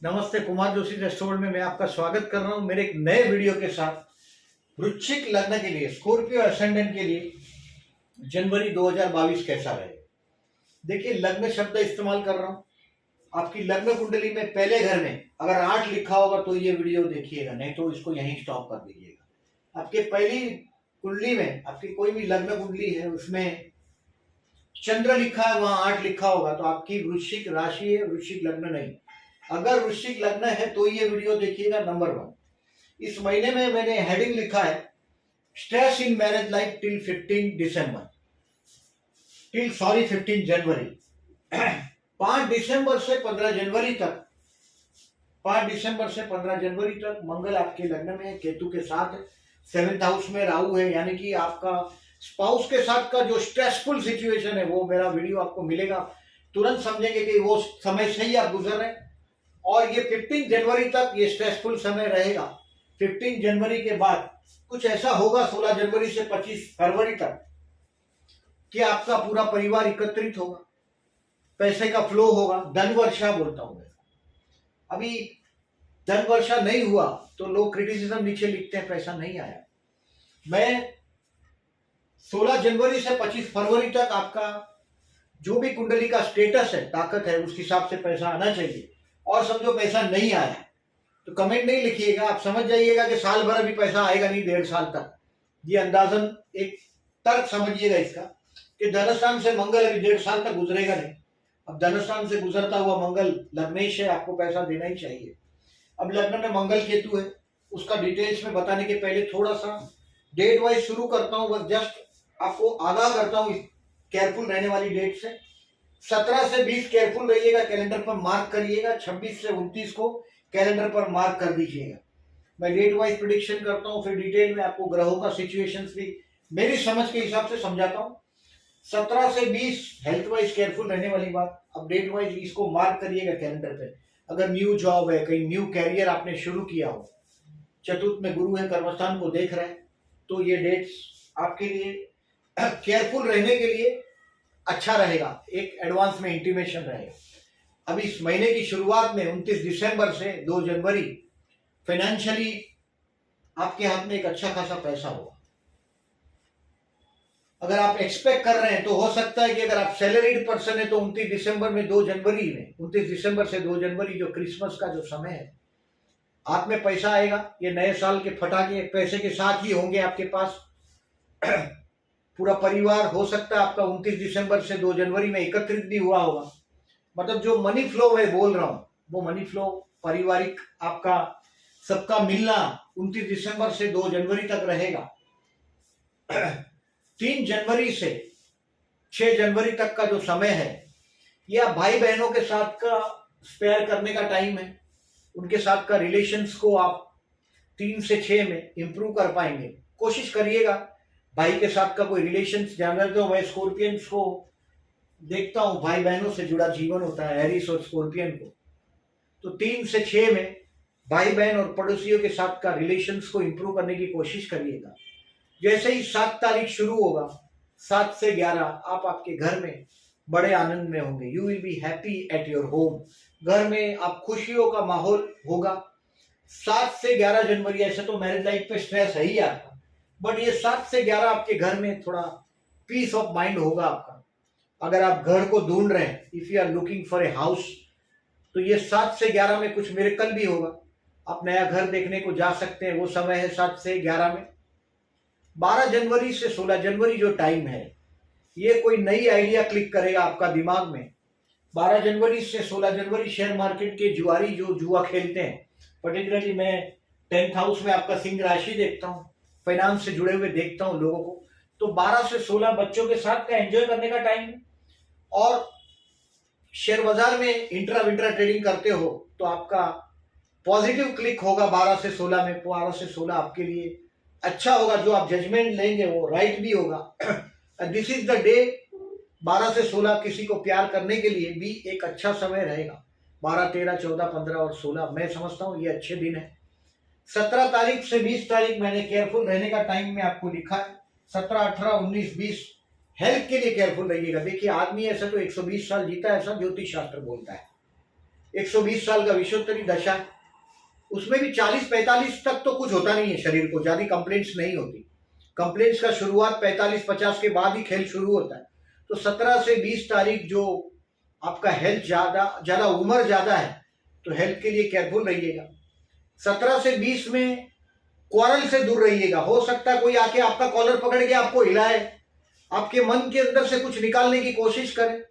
नमस्ते, कुमार जोशी रेस्टोरेंट में मैं आपका स्वागत कर रहा हूं मेरे एक नए वीडियो के साथ। वृश्चिक लग्न के लिए, स्कॉर्पियो असेंडेंट के लिए जनवरी 2022 कैसा रहे। देखिए, लग्न शब्द इस्तेमाल कर रहा हूं। आपकी लग्न कुंडली में पहले घर में अगर 8 लिखा होगा तो ये वीडियो देखिएगा, नहीं तो इसको यहीं स्टॉप कर दीजिएगा। आपके पहली कुंडली में आपकी कोई भी लग्न कुंडली है, उसमें चंद्र लिखा है, वहां 8 लिखा होगा तो आपकी वृश्चिक राशि है, वृश्चिक लग्न नहीं। अगर वृश्चिक लग्न है तो ये वीडियो देखिएगा। नंबर 1, इस महीने में मैंने हेडिंग लिखा है stress in marriage life till 15 दिसंबर, 15 जनवरी। 5 दिसंबर से 15 जनवरी तक, 5 दिसंबर से 15 जनवरी तक मंगल आपके लग्न में है, केतु के साथ है, 7th हाउस में राहु है, यानी कि आपका स्पाउस के साथ का जो स्ट्रेसफुल सिचुएशन है वो मेरा वीडियो आपको मिलेगा, तुरंत समझेंगे कि वो समय से ही आप गुजर रहे हैं। और ये 15 जनवरी तक ये स्ट्रेसफुल समय रहेगा। 15 जनवरी के बाद कुछ ऐसा होगा 16 जनवरी से 25 फरवरी तक कि आपका पूरा परिवार एकत्रित होगा, पैसे का फ्लो होगा, धन वर्षा बोलता हूं मैं। अभी धन वर्षा नहीं हुआ तो लोग क्रिटिसिज्म नीचे लिखते हैं पैसा नहीं आया। मैं 16 जनवरी से 25 फरवरी तक आपका जो भी कुंडली का स्टेटस है, ताकत है, उस हिसाब से पैसा आना चाहिए। और समझो पैसा नहीं आया तो कमेंट नहीं लिखिएगा, आप समझ जाइएगा कि साल भर अभी पैसा आएगा नहीं, 1.5 साल तक। ये अंदाजन एक तर्क समझिएगा इसका कि धनस्थान से मंगल अभी 1.5 साल तक गुजरेगा नहीं। अब धनस्थान से गुजरता हुआ मंगल लग्नेश है, आपको पैसा देना ही चाहिए। अब लग्न में मंगल केतु है, उसका डिटेल्स में बताने के पहले थोड़ा सा डेट वाइज शुरू करता हूँ, बस जस्ट आपको आगाह करता हूँ केयरफुल रहने वाली डेट से। 17 से 20 केयरफुल रहिएगा, कैलेंडर पर मार्क करिएगा। 26 से 29 को कैलेंडर पर मार्क कर दीजिएगा। मैं डेट वाइज प्रिडिक्शन करता हूँ, फिर डिटेल में आपको ग्रहों का सिचुएशंस भी मेरी समझ के हिसाब से समझाता हूँ। 17 से 20 हेल्थ वाइज केयरफुल रहने वाली बात। अब डेट वाइज इसको मार्क करिएगा कैलेंडर पे। अगर न्यू जॉब है, कहीं न्यू कैरियर आपने शुरू किया हो, चतुर्थ में गुरु है, कर्मस्थान को देख रहे हैं, तो ये डेट्स आपके लिए केयरफुल रहने के लिए अच्छा रहेगा, एक एडवांस में इंटीमेशन रहेगा। अब इस महीने की शुरुआत में 29 दिसंबर से 2 जनवरी फाइनेंशियली आपके हाथ में एक अच्छा खासा पैसा होगा। अगर आप एक्सपेक्ट कर रहे हैं तो हो सकता है कि अगर आप सैलरीड पर्सन है तो 29 दिसंबर में 2 जनवरी में 29 दिसंबर से 2 जनवरी जो क्रिसमस का जो समय है, हाथ में पैसा आएगा। ये नए साल के फटाके पैसे के साथ ही होंगे आपके पास। पूरा परिवार हो सकता है आपका 29 दिसंबर से 2 जनवरी में एकत्रित भी हुआ होगा। मतलब जो मनी फ्लो मैं बोल रहा हूं, वो मनी फ्लो पारिवारिक आपका सबका मिलना 29 दिसंबर से 2 जनवरी तक रहेगा। 3 जनवरी से 6 जनवरी तक का जो समय है, यह आप भाई बहनों के साथ का स्पेयर करने का टाइम है। उनके साथ का रिलेशंस को आप 3 से 6 में इंप्रूव कर पाएंगे। कोशिश करिएगा भाई के साथ का कोई रिलेशंस। जानते हो, मैं स्कॉर्पियंस को देखता हूं, भाई बहनों से जुड़ा जीवन होता है एरिस और स्कॉर्पियन को। तो 3 से 6 में भाई बहन और पड़ोसियों के साथ का रिलेशंस को इंप्रूव करने की कोशिश करिएगा। जैसे ही 7 तारीख शुरू होगा, 7 से 11 आप आपके घर में बड़े आनंद में होंगे। You will be happy at your home. घर में आप खुशियों का माहौल होगा। 7 से 11 जनवरी, ऐसे तो मैरिज लाइफ पे स्ट्रेस है ही आपका, बट ये 7 से 11 आपके घर में थोड़ा पीस ऑफ माइंड होगा आपका। अगर आप घर को ढूंढ रहे हैं, if you are looking for a house, तो ये 7 से 11 में कुछ मिरेकल भी होगा। आप नया घर देखने को जा सकते हैं, वो समय है 7 से 11 में। 12 जनवरी से 16 जनवरी जो टाइम है, ये कोई नई आइडिया क्लिक करेगा आपका दिमाग में। 12 जनवरी से 16 जनवरी शेयर मार्केट के जुआरी जो जुआ खेलते हैं, पर्टिकुलरली मैं 10th हाउस में आपका सिंह राशि देखता हूँ, फाइनेंस से जुड़े हुए देखता हूँ लोगों को, तो 12 से 16 बच्चों के साथ का एंजॉय करने का टाइम है। और शेयर बाजार में इंट्रा विंट्रा ट्रेडिंग करते हो तो आपका पॉजिटिव क्लिक होगा 12 से 16 में। 12 से 16 आपके लिए अच्छा होगा, जो आप जजमेंट लेंगे वो राइट भी होगा। This is the day. 12 से 16 किसी को प्यार करने के लिए भी एक अच्छा समय रहेगा। 12, 13, 14, 15 और 16 मैं समझता हूँ ये अच्छे दिन है। 17 तारीख से 20 तारीख मैंने केयरफुल रहने का टाइम में आपको लिखा है। 17, 18, 19, 20 हेल्थ के लिए केयरफुल रहिएगा। देखिए, आदमी ऐसा तो 120 साल जीता है, ऐसा ज्योतिष शास्त्र बोलता है। 120 साल का विषुवत्तरी दशा है, उसमें भी 40-45 तक तो कुछ होता नहीं है, शरीर को ज्यादा कंप्लेंट्स नहीं होती। कंप्लेंट्स का शुरुआत 45-50 के बाद ही खेल शुरू होता है। तो 17 से 20 तारीख जो आपका हेल्थ ज्यादा ज्यादा उम्र ज्यादा है तो हेल्थ के लिए केयरफुल रहिएगा। 17 से 20 में क्वारल से दूर रहिएगा। हो सकता है कोई आके आपका कॉलर पकड़ के आपको हिलाए, आपके मन के अंदर से कुछ निकालने की कोशिश करे।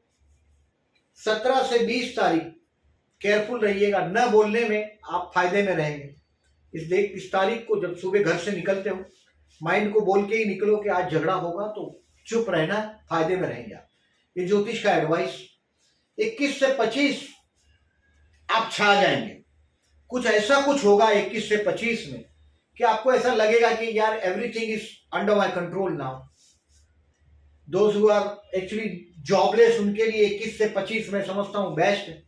17 से 20 तारीख केयरफुल रहिएगा, न बोलने में आप फायदे में रहेंगे। इस तारीख को जब सुबह घर से निकलते हो माइंड को बोल के ही निकलो कि आज झगड़ा होगा, तो चुप रहना, फायदे में रहेंगे आप। ये ज्योतिष का एडवाइस। 21 से 25 आप छा जाएंगे। कुछ ऐसा कुछ होगा 21 से 25 में कि आपको ऐसा लगेगा कि यार everything is under my control now. Those who are actually jobless उनके लिए 21 से 25 में समझता हूं बेस्ट है।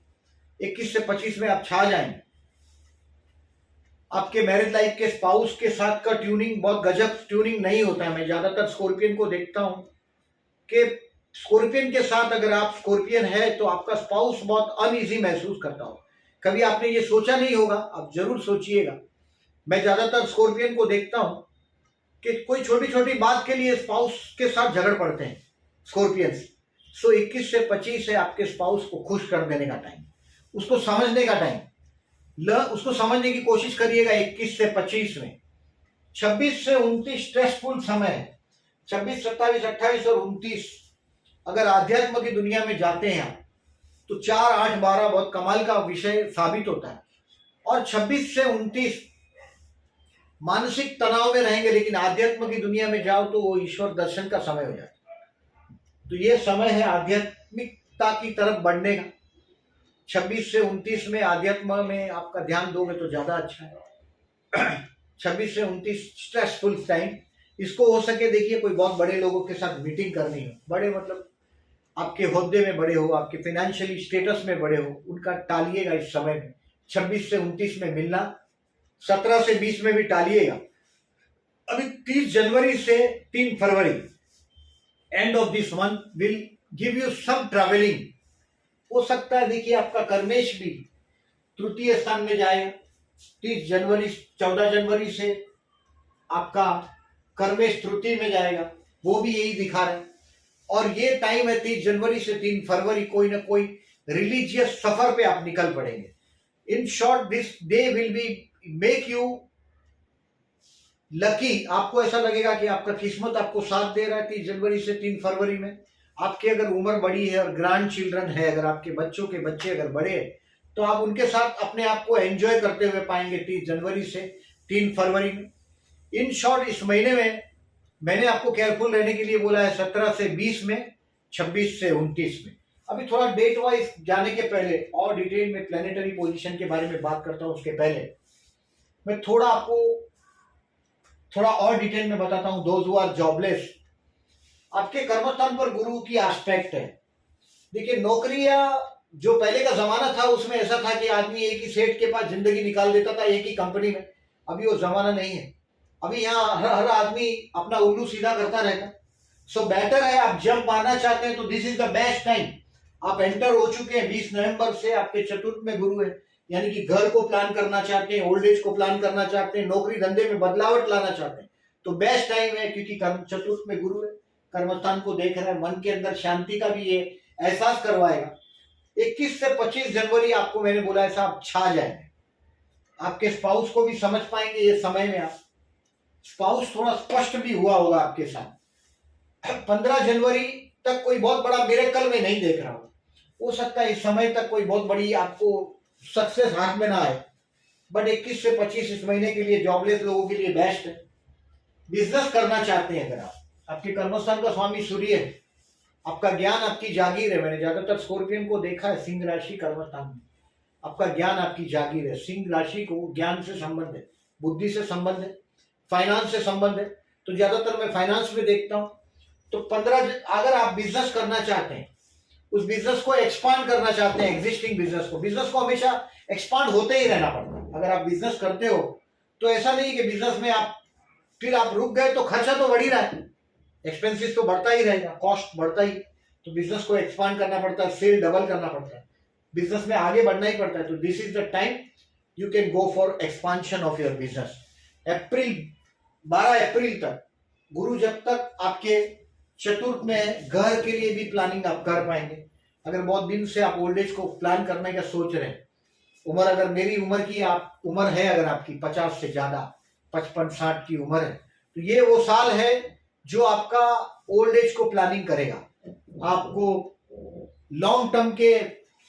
21 से 25 में आप छा जाएंगे। आपके मैरिज लाइफ के स्पाउस के साथ का ट्यूनिंग बहुत गजब ट्यूनिंग नहीं होता है। मैं ज्यादातर स्कॉर्पियन को देखता हूं कि स्कॉर्पियन के साथ अगर आप स्कॉर्पियन है तो आपका स्पाउस बहुत अनईजी महसूस करता हो। कभी आपने ये सोचा नहीं होगा, आप जरूर सोचिएगा। मैं ज्यादातर स्कॉर्पियन को देखता हूं कि कोई छोटी छोटी बात के लिए स्पाउस के साथ झगड़ पड़ते हैं स्कॉर्पियंस। सो 21 से 25 है आपके स्पाउस को खुश कर देने का टाइम, उसको समझने का टाइम। उसको समझने की कोशिश करिएगा 21 से 25 में। 26 से 29 स्ट्रेसफुल समय है। 26, 27, 28 और 29 अगर आध्यात्म की दुनिया में जाते हैं आप तो 4, 8, 12 बहुत कमाल का विषय साबित होता है। और 26 से 29 मानसिक तनाव में रहेंगे, लेकिन आध्यात्म की दुनिया में जाओ तो वो ईश्वर दर्शन का समय हो जाता है। तो ये समय है आध्यात्मिकता की तरफ बढ़ने का। 26 से 29 में आध्यात्म में आपका ध्यान दोगे तो ज्यादा अच्छा है। 26 से 29 स्ट्रेसफुल टाइम। इसको हो सके देखिए कोई बहुत बड़े लोगों के साथ मीटिंग करनी हो, बड़े मतलब आपके होद्दे में बड़े हो, आपके फाइनेंशियली स्टेटस में बड़े हो, उनका टालिएगा इस समय में। 26 से 29 में मिलना, 17 से 20 में भी टालिएगा। अभी 30 जनवरी से 3 फरवरी end of this month will give you some travelling. हो सकता है देखिए आपका कर्मेश भी तृतीय स्थान में जाएगा। 30 जनवरी 14 जनवरी से आपका कर्मेश तृतीय में जाएगा, वो भी यही दिखा रहे हैं। और ये टाइम है 30 जनवरी से 3 फरवरी कोई ना कोई रिलीजियस सफर पे आप निकल पड़ेंगे। In short this day will be make you lucky. आपको ऐसा लगेगा कि आपका किस्मत आपको साथ दे रहा है। 30 जनवरी से 3 फरवरी में आपकी अगर उम्र बड़ी है और ग्रैंड चिल्ड्रन है, अगर आपके बच्चों के बच्चे अगर बड़े हैं तो आप उनके साथ अपने आप को एंजॉय करते हुए पाएंगे 30 जनवरी से 3 फरवरी में। इन शॉर्ट इस महीने में मैंने आपको केयरफुल रहने के लिए बोला है 17 से 20 में, 26 से 29 में। अभी थोड़ा डेट वाइज जाने के पहले और डिटेल में प्लेनेटरी पोजीशन के बारे में बात करता हूं। उसके पहले मैं थोड़ा और डिटेल में बताता हूं। दोज हु आर जॉबलेस, आपके कर्मस्थान पर गुरु की एस्पेक्ट है। देखिए नौकरियां जो पहले का जमाना था उसमें ऐसा था कि आदमी एक ही सेठ के पास जिंदगी निकाल देता था एक ही कंपनी में। अभी वो जमाना नहीं है। अभी यहाँ हर आदमी अपना उल्लू सीधा करता रहेगा। सो बेटर है आप जंप मारना चाहते हैं तो this is the best time. आप एंटर हो चुके हैं 20 नवंबर से, आपके चतुर्थ में गुरु है, यानी कि घर को प्लान करना चाहते हैं, ओल्ड एज को प्लान करना चाहते हैं, नौकरी धंधे में बदलावट लाना चाहते हैं तो बेस्ट टाइम है, क्योंकि चतुर्थ में गुरु है, कर्मस्थान को देख रहे हैं, मन के अंदर शांति का भी ये एहसास करवाएगा। 21 से 25 जनवरी आपको मैंने बोला ऐसा आप छा जाएंगे। आपके स्पाउस को भी समझ पाएंगे ये समय में आप। स्पाउस थोड़ा स्पष्ट भी हुआ होगा आपके साथ। 15 जनवरी तक कोई बहुत बड़ा मिरेकल में नहीं देख रहा हो सकता है इस समय तक कोई बहुत बड़ी आपको सक्सेस हाथ में ना आए। बट 21 से 25 इस महीने के लिए जॉबलेस लोगों के लिए बेस्ट है। बिजनेस करना चाहते हैं अगर आप, आपके कर्मस्थान का स्वामी सूर्य है, आपका ज्ञान आपकी जागीर है। मैंने ज्यादातर स्कॉर्पियन को देखा है सिंह राशि कर्मस्थान में। आपका ज्ञान आपकी जागीर है। सिंह राशि को ज्ञान से संबंध है, बुद्धि से संबंध है, फाइनेंस से संबंध है। तो ज्यादातर मैं फाइनेंस में देखता हूं। तो 15 अगर आप बिजनेस करना चाहते हैं, उस बिजनेस को एक्सपांड करना चाहते हैं, एग्जिस्टिंग बिजनेस को हमेशा एक्सपांड होते ही रहना पड़ता है। अगर आप बिजनेस करते हो तो ऐसा नहीं कि बिजनेस में आप रुक गए तो खर्चा तो बढ़ ही रहा है, एक्सपेंसिस तो बढ़ता ही रहेगा, कॉस्ट बढ़ता ही। तो बिजनेस को एक्सपांड करना पड़ता है, सेल डबल करना पड़ता है। बिजनेस में आगे बढ़ना ही पड़ता है, तो this is the time you can go for expansion of your business. April 12 April तक गुरु जब तक आपके चतुर्थ में है, घर के लिए भी प्लानिंग आप कर पाएंगे। अगर बहुत दिन से आप ओल्ड एज को प्लान करने का सोच रहे हैं, उम्र अगर मेरी उम्र की आप उम्र है, अगर आपकी 50 से ज्यादा 55-60 की उम्र है, तो ये वो साल है जो आपका ओल्ड एज को प्लानिंग करेगा। आपको लॉन्ग टर्म के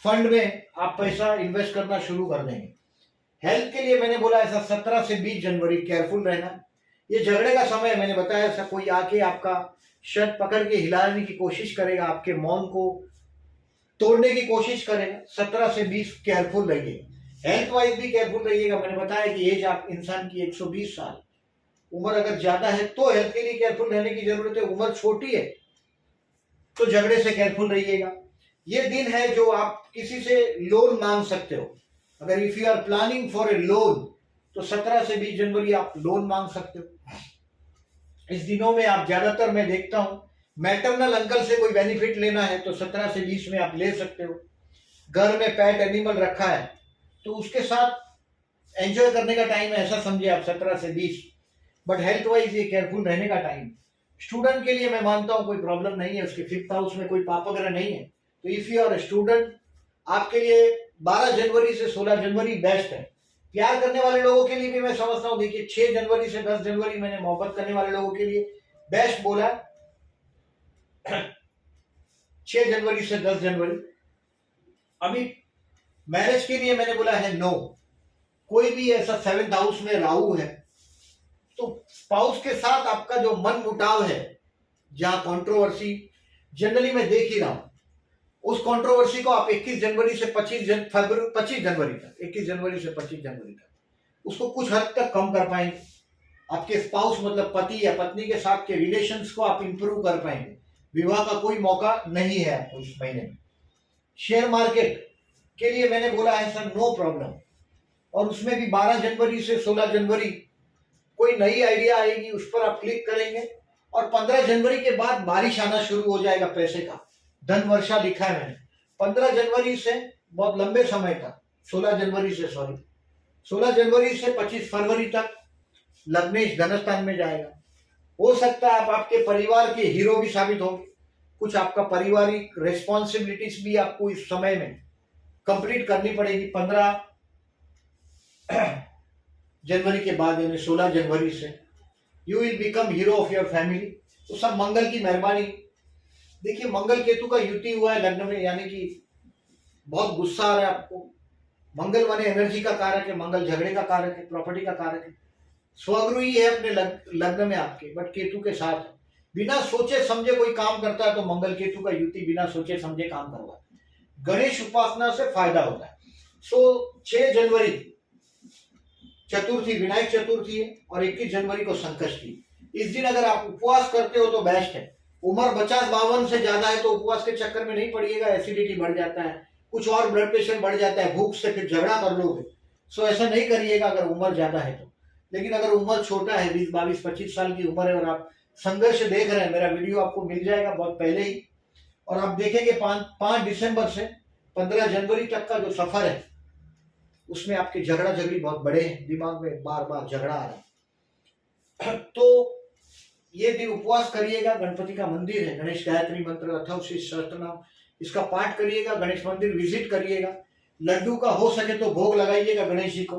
फंड में आप पैसा इन्वेस्ट करना शुरू कर देंगे। हेल्थ के लिए मैंने बोला ऐसा 17 से 20 जनवरी केयरफुल रहना। ये झगड़े का समय मैंने बताया, ऐसा कोई आके आपका शर्ट पकड़ के हिलाने की कोशिश करेगा, आपके मौन को तोड़ने की कोशिश करेगा। 17 से 20 केयरफुल रहिए। हेल्थ वाइज भी केयरफुल रहिएगा। मैंने बताया कि एज आप इंसान की 120 साल, उम्र अगर ज्यादा है तो हेल्थ के लिए केयरफुल रहने की जरूरत है। उम्र छोटी है तो झगड़े से केयरफुल रहिएगा। ये दिन है जो आप किसी से लोन मांग सकते हो। अगर if you are planning for a loan तो 17 से 20 जनवरी आप लोन मांग सकते हो। इस दिनों में आप ज्यादातर मैं देखता हूं मैटरनल अंकल से कोई बेनिफिट लेना है तो 17 से 20 में आप ले सकते हो। घर में पेट एनिमल रखा है तो उसके साथ एंजॉय करने का टाइम है, ऐसा समझिए आप 17 से 20। बट हेल्थ वाइज ये केयरफुल रहने का टाइम। स्टूडेंट के लिए मैं मानता हूं कोई प्रॉब्लम नहीं है, उसके 5th हाउस में कोई पाप ग्रह नहीं है, तो इफ यू आर स्टूडेंट आपके लिए 12 जनवरी से 16 जनवरी बेस्ट है। प्यार करने वाले लोगों के लिए भी मैं समझता हूँ, देखिए 6 जनवरी से 10 जनवरी मैंने मोहब्बत करने वाले लोगों के लिए बेस्ट बोला। 6 जनवरी से 10 जनवरी। अभी मैरिज के लिए मैंने बोला है नो। कोई भी ऐसा 7th हाउस में राहु है तो स्पाउस के साथ आपका जो मन मुटाव है, जहां कंट्रोवर्सी जनरली मैं देख ही रहा हूं, उस कंट्रोवर्सी को आप 21 जनवरी से 25 जनवरी तक 21 जनवरी से 25 जनवरी तक उसको कुछ हद तक कम कर पाएंगे। आपके स्पाउस मतलब पति या पत्नी के साथ के रिलेशंस को आप इंप्रूव कर पाएंगे। विवाह का कोई मौका नहीं है आपको इस महीने में। शेयर मार्केट के लिए मैंने बोला है सर नो प्रॉब्लम, और उसमें भी 12 जनवरी से 16 जनवरी कोई नई आइडिया आएगी उस पर आप क्लिक करेंगे, और 15 जनवरी के बाद बारिश आना शुरू हो जाएगा पैसे का। धन वर्षा लिखा है मैंने। 15 जनवरी से बहुत लंबे समय तक 16 जनवरी से 25 फरवरी तक लग्नेश धनस्थान में जाएगा। हो सकता है आप आपके परिवार के हीरो भी साबित होंगे। कुछ आपका पारिवारिक रेस्पॉन्सिबिलिटीज भी आपको इस समय में कंप्लीट करनी पड़ेगी। 15 जनवरी के बाद यानी 16 जनवरी से you will become hero of your family. तो सब मंगल की मेहरबानी। देखिए मंगल केतु का युति हुआ है लग्न में, यानी कि बहुत गुस्सा आ रहा है आपको। मंगल माने एनर्जी का कारक है, मंगल झगड़े का कारक है, प्रॉपर्टी का कारक है। स्वगुरु ही है अपने लग्न में आपके, बट केतु के साथ बिना सोचे समझे कोई काम करता है तो मंगल केतु का युति बिना सोचे समझे काम करवाता है। गणेश उपासना से फायदा होता है। 6 जनवरी चतुर्थी, विनायक चतुर्थी है, और 21 जनवरी को संकष्टी। इस दिन अगर आप उपवास करते हो तो बेस्ट है। उम्र 50-52 से ज्यादा है तो उपवास के चक्कर में नहीं पड़िएगा, एसिडिटी बढ़ जाता है, कुछ और ब्लड प्रेशर बढ़ जाता है, भूख से फिर झगड़ा कर लोगे। सो ऐसा नहीं करिएगा अगर उम्र ज्यादा है तो। लेकिन अगर उम्र छोटा है, 20, 22, 25 साल की उम्र है और आप संघर्ष देख रहे हैं, मेरा वीडियो आपको मिल जाएगा बहुत पहले ही, और आप देखेंगे 5 दिसंबर से 15 जनवरी तक का जो सफर है उसमें आपके झगड़ा झगड़ी बहुत बड़े हैं, दिमाग में बार बार झगड़ा आ रहा है। तो ये दिन उपवास करिएगा। गणपति का मंदिर है, गणेश गायत्री मंत्र अथवा सहस्त्रनाम इसका पाठ करिएगा, गणेश मंदिर विजिट करिएगा, लड्डू का हो सके तो भोग लगाइएगा गणेश जी को।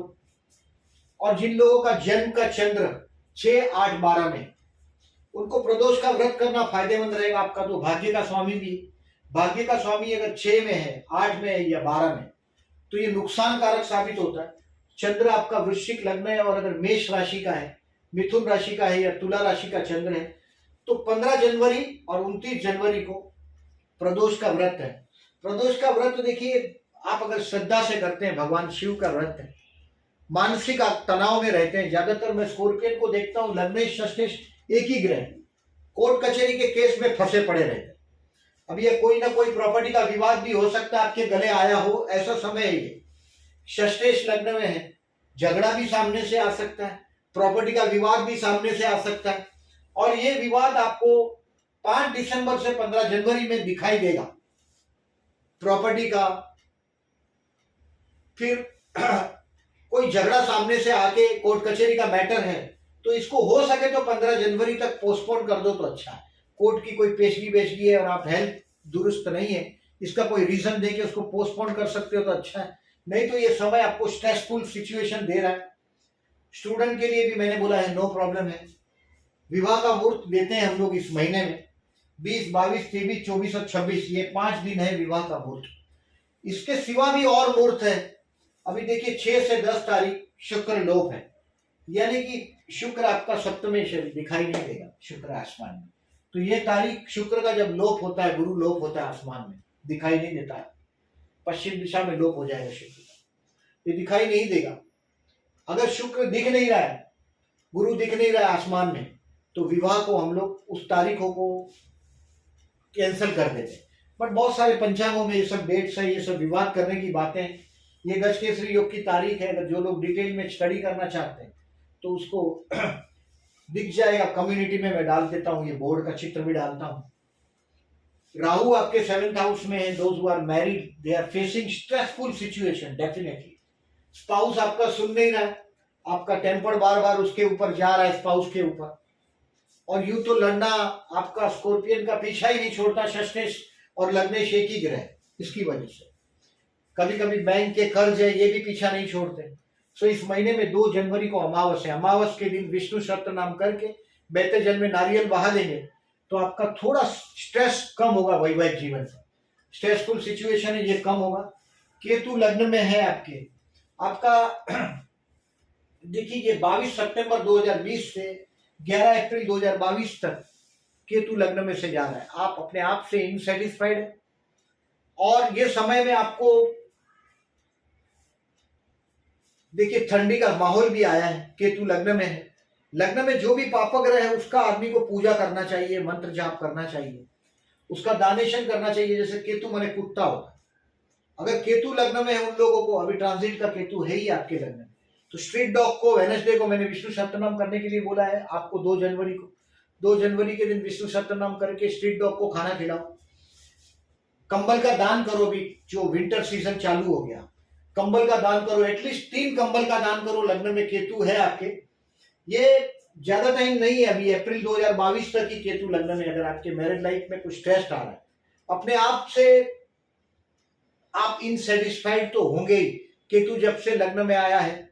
और जिन लोगों का जन्म का चंद्र 6, 8, 12 में, उनको प्रदोष का व्रत करना फायदेमंद रहेगा। आपका तो भाग्य का स्वामी भी, भाग्य का स्वामी अगर 6 में है, 8 में है या 12 में, तो ये नुकसान कारक साबित होता है। चंद्र आपका वृश्चिक लग्न है, और अगर मेष राशि का है, मिथुन राशि का है या तुला राशि का चंद्र है, तो 15 जनवरी और 29 जनवरी को प्रदोष का व्रत है। प्रदोष का व्रत देखिए आप अगर श्रद्धा से करते हैं, भगवान शिव का व्रत है। मानसिक तनाव में रहते हैं, ज्यादातर मैं स्कॉर्पियन को देखता हूँ लग्नेश षष्ठेश एक ही ग्रह, कोर्ट कचहरी के केस में फंसे पड़े रहते हैं। अब ये कोई ना कोई प्रॉपर्टी का विवाद भी हो सकता है आपके गले आया हो, ऐसा समय है ये। षष्ठेश लग्न में है, झगड़ा भी सामने से आ सकता है, प्रॉपर्टी का विवाद भी सामने से आ सकता है, और ये विवाद आपको 5 दिसंबर से 15 जनवरी में दिखाई देगा। प्रॉपर्टी का, फिर कोई झगड़ा सामने से आके कोर्ट कचहरी का मैटर है तो इसको हो सके तो 15 जनवरी तक पोस्टपोन कर दो तो अच्छा है। कोर्ट की कोई पेशगी बेशगी है और आप हेल्थ दुरुस्त नहीं है, इसका कोई रीजन दे के उसको पोस्टपोन कर सकते हो तो अच्छा है। नहीं तो ये समय आपको स्ट्रेसफुल सिचुएशन दे रहा है। स्टूडेंट के लिए भी मैंने बोला है नो प्रॉब्लम है। विवाह का मुहूर्त देते हैं हम लोग इस महीने में 20, 22, 23, 24 और 26, ये 5 दिन है विवाह का मुहूर्त। इसके सिवा भी और मुहूर्त है। अभी देखिए 6 से 10 तारीख शुक्र लोप है, यानी कि शुक्र आपका सप्तमें शरीर दिखाई नहीं देगा शुक्र आसमान में। तो ये तारीख शुक्र का जब लोप होता है, गुरु लोप होता है आसमान में, दिखाई नहीं देता है। पश्चिम दिशा में लोप हो जाएगा शुक्र का, ये दिखाई नहीं देगा। अगर शुक्र दिख नहीं रहा है, गुरु दिख नहीं रहा है आसमान में, तो विवाह को हम लोग उस तारीखों को कैंसिल कर देते हैं। बट बहुत सारे पंचांगों में ये सब डेट्स है, ये सब विवाद करने की बातें। ये गजकेसरी योग की तारीख है, अगर जो लोग डिटेल में स्टडी करना चाहते हैं तो उसको दिख जाएगा। कम्युनिटी में मैं डाल देता हूँ, ये बोर्ड का चित्र भी डालता हूँ। राहु आपके 7th हाउस में है। Those who are married they are facing stressful situation definitely. Spouse आपका सुन नहीं रहा है, आपका टेम्पर बार बार उसके ऊपर जा रहा है, स्पाउस के ऊपर। और यूं तो लड़ना आपका स्कॉर्पियन का पीछा ही नहीं छोड़ता, षष्ठेश और लग्नेश एक ही ग्रह, इसकी वजह से। कभी कभी बैंक के कर्ज है, ये भी पीछा नहीं छोड़ते। सो इस महीने में 2 जनवरी को अमावस है। अमावस के दिन विष्णु सहस्त्र नाम करके बहते जल में नारियल बहा देंगे तो आपका थोड़ा स्ट्रेस कम होगा। वैवाहिक जीवन में स्ट्रेसफुल सिचुएशन है, ये कम होगा। केतु लग्न में है आपका देखिए ये 22 सितंबर 2020 से 11 अप्रैल 2022 तक केतु लग्न में से जा रहा है। आप अपने आप से इनसेटिस्फाइड है और ये समय में आपको देखिए ठंडी का माहौल भी आया है। केतु लग्न में है, लग्न में जो भी पापग्रह है उसका आदमी को पूजा करना चाहिए, मंत्र जाप करना चाहिए, उसका दानेशन करना चाहिए। जैसे केतु माने कुत्ता होता है, अगर केतु लग्न में है उन लोगों को, अभी ट्रांजिट का केतु है ही आपके लग्न में, तो स्ट्रीट डॉग को वेडनेसडे को मैंने विष्णु सहस्त्रनाम करने के लिए बोला है आपको। 2 जनवरी को, 2 जनवरी के दिन विष्णु सहस्त्रनाम करके स्ट्रीट डॉग को खाना खिलाओ। कंबल का दान करो, भी जो विंटर सीजन चालू हो गया, कंबल का दान करो, एटलीस्ट 3 कंबल का दान करो। लग्न में केतु है आपके, ये ज्यादा टाइम नहीं है, अभी अप्रैल 2022 तक ही केतु लग्न में। अगर आपके मैरिज लाइफ में कुछ स्ट्रेस आ रहा है, अपने आप से आप इनसेटिस्फाइड तो होंगे ही। केतु जब से लग्न में आया है,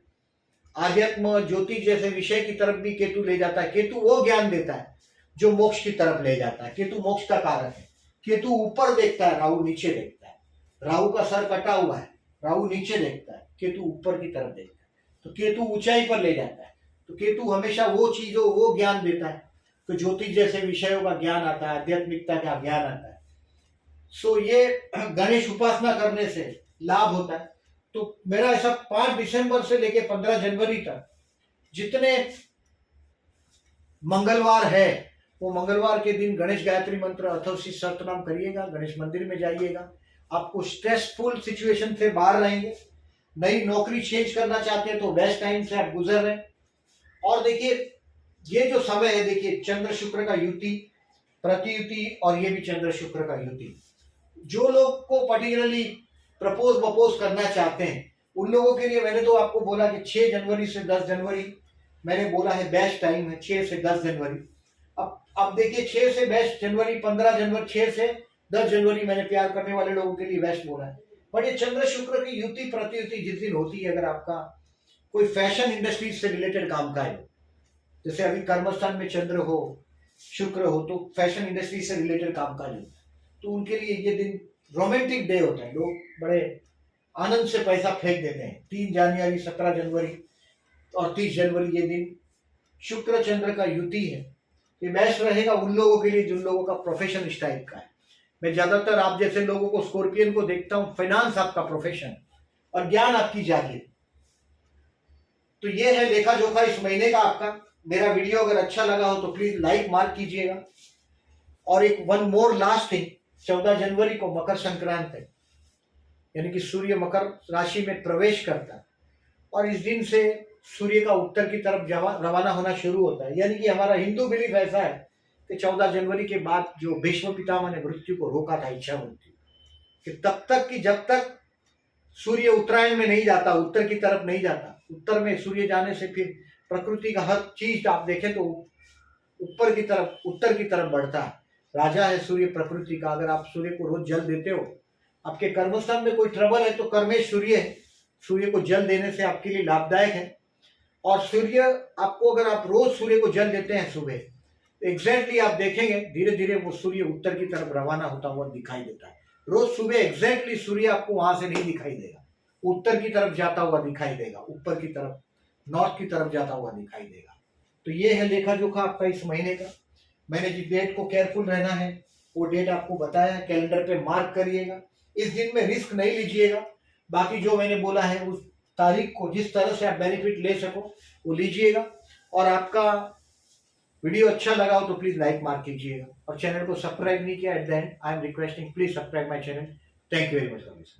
आध्यात्म ज्योतिष जैसे विषय की तरफ भी केतु ले जाता है। केतु वो ज्ञान देता है जो मोक्ष की तरफ ले जाता है। केतु मोक्ष का कारक है। केतु ऊपर देखता है, राहु नीचे देखता है। राहु का सर कटा हुआ है, राहु नीचे देखता है, केतु ऊपर की तरफ देखता है। तो केतु ऊंचाई पर ले जाता है। तो केतु हमेशा वो चीजों, वो ज्ञान देता है। तो ज्योतिष जैसे विषयों का ज्ञान आता है, आध्यात्मिकता का ज्ञान आता है। सो ये गणेश उपासना करने से लाभ होता है। तो मेरा ऐसा 5 दिसंबर से लेके 15 जनवरी तक जितने मंगलवार है, वो मंगलवार के दिन गणेश गायत्री मंत्र अथवा शिव सहस्त्रनाम करिएगा, गणेश मंदिर में जाइएगा। आपको स्ट्रेसफुल सिचुएशन से बाहर रहेंगे। नई नौकरी चेंज करना चाहते हैं तो बेस्ट टाइम से आप गुजर रहे हैं। और देखिए ये जो समय है, देखिए चंद्र शुक्र का युति, प्रतियुति, और ये भी चंद्र शुक्र का युति। जो लोग को पर्टिकुलरली प्रपोज करना चाहते हैं उन लोगों के लिए मैंने तो आपको बोला कि 6 जनवरी से 10 जनवरी मैंने बोला है बेस्ट टाइम है, 6 से 10 जनवरी। अब देखिए 6 से बेस्ट जनवरी, 15 जनवरी, 6 से 10 जनवरी मैंने प्यार करने वाले लोगों के लिए बेस्ट बोला है। बट ये चंद्र शुक्र की युति प्रतियुति जिस दिन होती है, अगर आपका कोई फैशन इंडस्ट्री से रिलेटेड काम का है, जैसे अभी कर्मस्थान में चंद्र हो, शुक्र हो, तो फैशन इंडस्ट्री से रिलेटेड काम काज होता है, तो उनके लिए ये दिन रोमांटिक डे होता है। लोग बड़े आनंद से पैसा फेंक देते हैं। 3 जनवरी, 17 जनवरी और 30 जनवरी ये दिन शुक्र चंद्र का युति है। ये बेस्ट रहेगा उन लोगों के लिए जिन लोगों का प्रोफेशन इस टाइप का है। मैं ज्यादातर आप जैसे लोगों को, स्कॉर्पियन को देखता हूँ, फाइनेंस आपका प्रोफेशन और ज्ञान आपकी जागीर। तो ये है लेखा जोखा इस महीने का आपका। मेरा वीडियो अगर अच्छा लगा हो तो प्लीज लाइक मार्क कीजिएगा। और एक वन मोर लास्ट थिंग, 14 जनवरी को मकर संक्रांति है, यानी कि सूर्य मकर राशि में प्रवेश करता है और इस दिन से सूर्य का उत्तर की तरफ रवाना होना शुरू होता है। यानी कि हमारा हिंदू बिलीफ ऐसा है कि 14 जनवरी के बाद जो भीष्म पितामह ने मृत्यु को रोका था, इच्छा मृत्यु, कि तब तक कि जब तक सूर्य उत्तरायण में नहीं जाता, उत्तर की तरफ नहीं जाता। उत्तर में सूर्य जाने से फिर प्रकृति का हर चीज आप देखें तो ऊपर की तरफ, उत्तर की तरफ बढ़ता है। राजा है सूर्य प्रकृति का। अगर आप सूर्य को रोज जल देते हो, आपके कर्मस्थान में कोई ट्रबल है तो कर्मेश सूर्य है, सूर्य को जल देने से आपके लिए लाभदायक है। और सूर्य आपको, अगर आप रोज सूर्य को जल देते हैं सुबह, एग्जैक्टली आप देखेंगे धीरे धीरे वो सूर्य उत्तर की तरफ रवाना होता हुआ दिखाई देता है। रोज सुबह एग्जैक्टली सूर्य आपको वहां से नहीं दिखाई देगा, उत्तर की तरफ जाता हुआ दिखाई देगा, ऊपर की तरफ, नॉर्थ की तरफ जाता हुआ दिखाई देगा। तो ये है लेखा जोखा आपका इस महीने का। मैंने जिस डेट को केयरफुल रहना है वो डेट आपको बताया, कैलेंडर पे मार्क करिएगा। इस दिन में रिस्क नहीं लीजिएगा। बाकी जो मैंने बोला है उस तारीख को जिस तरह से आप बेनिफिट ले सको वो लीजिएगा। और आपका वीडियो अच्छा लगा हो तो प्लीज लाइक मार्क कीजिएगा। और चैनल को सब्सक्राइब नहीं किया, at the and I am requesting please subscribe my channel. Thank you very much for this.